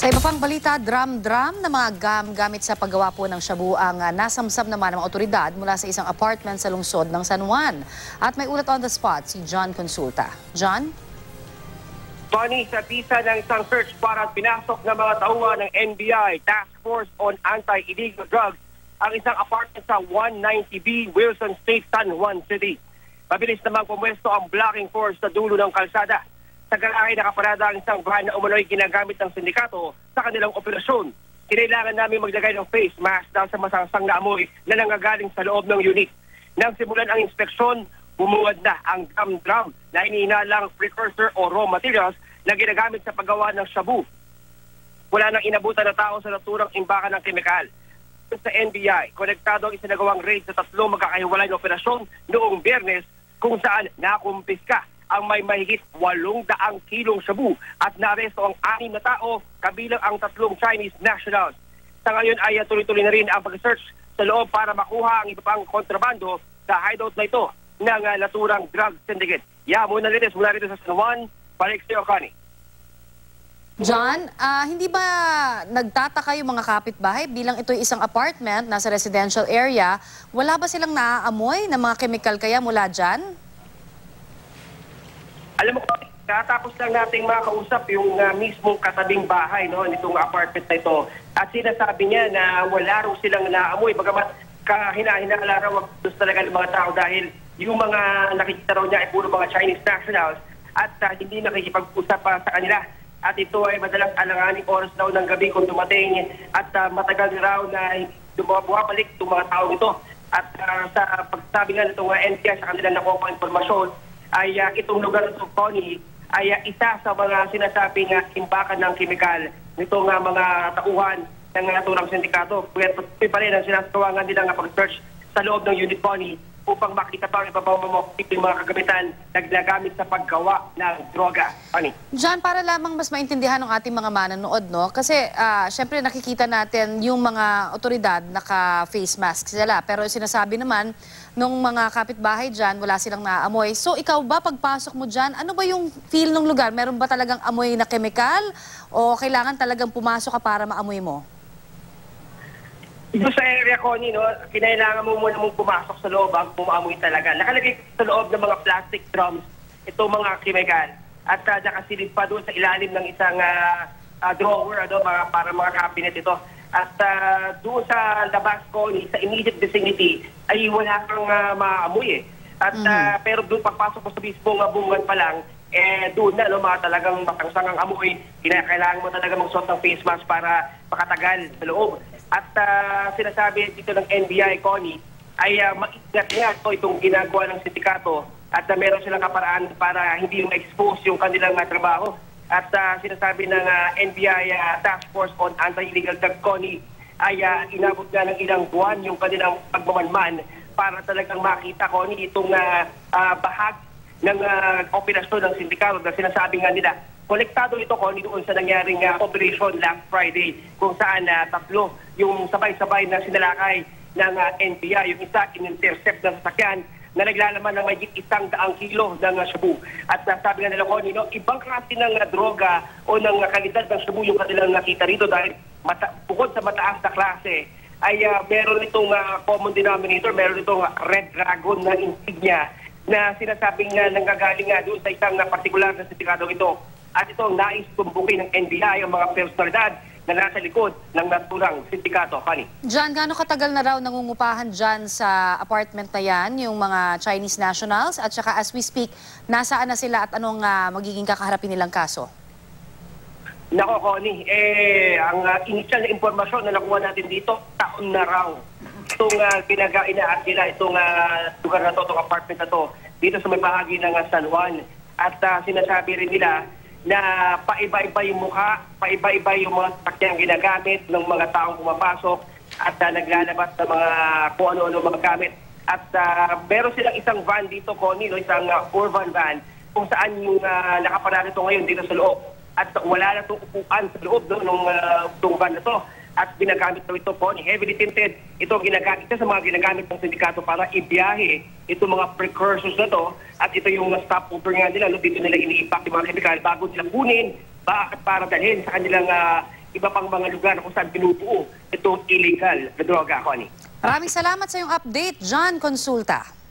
Sa iba pang balita, drum-drum na mga gamit sa paggawa po ng shabu ang nasamsam naman ng mga otoridad mula sa isang apartment sa lungsod ng San Juan. At may ulat on the spot si John Consulta. John? Tony, sa bisa ng isang search warrant pinasok ng mga tauhan ng NBI Task Force on Anti-Illegal Drugs ang isang apartment sa 190B Wilson Street, San Juan City. Mabilis namang pumwesto ang blocking force sa dulo ng kalsada. Sa garahe nakaparada ang isang van na umano'y ginagamit ng sindikato sa kanilang operasyon. Kinailangan namin maglagay ng face mask dahil sa masangsang na amoy na nanggagaling sa loob ng unit. Nang simulan ang inspeksyon, bumuwad na ang drum-drum na iniinalang precursor o raw materials na ginagamit sa paggawa ng shabu. Wala nang inabutan na tao sa naturang imbakan ng kemikal. Sa NBI, konektado ang isinagawang raid sa 3 magkakahiwalay na operasyon noong Biyernes kung saan nakumpiska ang may mahigit 800 kilong shabu at naaresto ang 6 na tao kabilang ang 3 Chinese nationals. Sa ngayon ay tuloy-tuloy na rin ang pag-search sa loob para makuha ang iba pang kontrabando sa hideout na ito ng naturang drug syndicate. Muna rito sa San Juan, balik sa Ocani. John, hindi ba nagtataka yung mga kapitbahay bilang ito'y isang apartment nasa residential area? Wala ba silang naaamoy ng mga chemical kaya mula dyan? Alam mo, katapos lang nating makausap yung mismong katabing bahay nitong apartment na ito. At sinasabi niya na wala raw silang naamoy. Bagamat kahina-hinala raw gusto talaga ng mga tao dahil yung mga nakikita raw niya ay puro mga Chinese nationals at hindi nakikipag-usap pa sa kanila. At ito ay madalas alanganing oras daw ng gabi kung dumating at matagal raw na bumabalik itong mga tao ito. At sa pagsabi nga nitong NBI sa kanila nakuha informasyon, ay itong lugar ng Tony ay isa sa mga sinasabing imbakan ng kemikal nitong mga tauhan ng naturang sindikato. Kaya patuloy pa rin ang sinasagawa nilang pag-search sa loob ng unit Tony upang makita pa ang ibabang mga kagamitan na ginagamit sa paggawa ng droga. John, para lamang mas maintindihan ng ating mga manonood, kasi syempre nakikita natin yung mga otoridad naka-face mask sila. Pero sinasabi naman nung mga kapitbahay dyan, wala silang naaamoy. So ikaw ba, pagpasok mo dyan, ano ba yung feel ng lugar? Meron ba talagang amoy na chemical? O kailangan talagang pumasok ka para maamoy mo? Ito sa area, Connie, kinailangan mo muna mong pumasok sa loob ang pumaamoy talaga. Nakalagay sa loob ng mga plastic drums itong mga chemical. At nakasilid pa doon sa ilalim ng isang drawer, para mga cabinet ito. At doon sa labas, Connie, sa immediate vicinity, ay wala kang maamoy . At pero doon pagpasok mo sa mismong bungan pa lang, doon na mga talagang matangsangang amoy. Kailangan mo talaga magsuot ng face mask para makatagal sa loob. At sinasabi dito ng NBI, Connie, ay maingat nga itong ginagawa ng sindikato at meron silang kaparaan para hindi ma-expose yung kanilang trabaho. At sinasabi ng NBI Task Force on Anti-Illegal Drugs, Connie, ay inabot na ng ilang buwan yung kanilang pagmamanman para talagang makita, Connie, itong bahag ng operasyon ng sindikato na sinasabi nga nila. Konektado ito, Connie, doon sa nangyaring operation last Friday kung saan 3 yung sabay-sabay na sinalakay ng NBI. Yung isa, in-intercept ng sasakyan na naglalaman ng may 100 kilo ng shabu. At sabi nga nila, Connie, ibang klase ng droga o ng kalidad ng shabu yung kanilang nakita rito dahil bukod sa mataas na klase, ay meron itong common denominator, meron itong Red Dragon na insignia na sinasabing nanggagaling nga doon sa isang partikular na sindikato ito. At ito ang nais tumbukin ng NBI ang mga personalidad na nasa likod ng naturang sindikato. John, gaano katagal na raw nangungupahan dyan sa apartment na yan, yung mga Chinese nationals? At saka as we speak, nasaan na sila at anong magiging kakaharapin nilang kaso? Nako, Connie, ang initial na impormasyon na nakuha natin dito, taon na raw. Itong pinag-inaat nila, itong lugar na to, itong apartment na to, dito sa may bahagi ng San Juan. At sinasabi rin nila na paiba-iba yung mukha, paiba-iba yung mga sakyang ginagamit ng mga taong pumapasok at naglalabas ng mga kung ano-ano mga gamit. At meron silang isang van dito, Connie, isang urban van, kung saan yung nakaparada ito ngayon dito sa loob. At wala na itong upuan sa loob ng van na to. At ginagamit na ito, Connie, heavily tinted. Ito ginagamit sa mga ginagamit ng sindikato para ibiyahe itong mga precursors na to. At ito yung stopover nga nila, dito nila ini-impact yung mga chemical bago nila kunin, para dalhin sa kanilang iba pang mga lugar kung saan binubuo itong illegal na droga, Connie. Maraming salamat sa iyong update, John Consulta.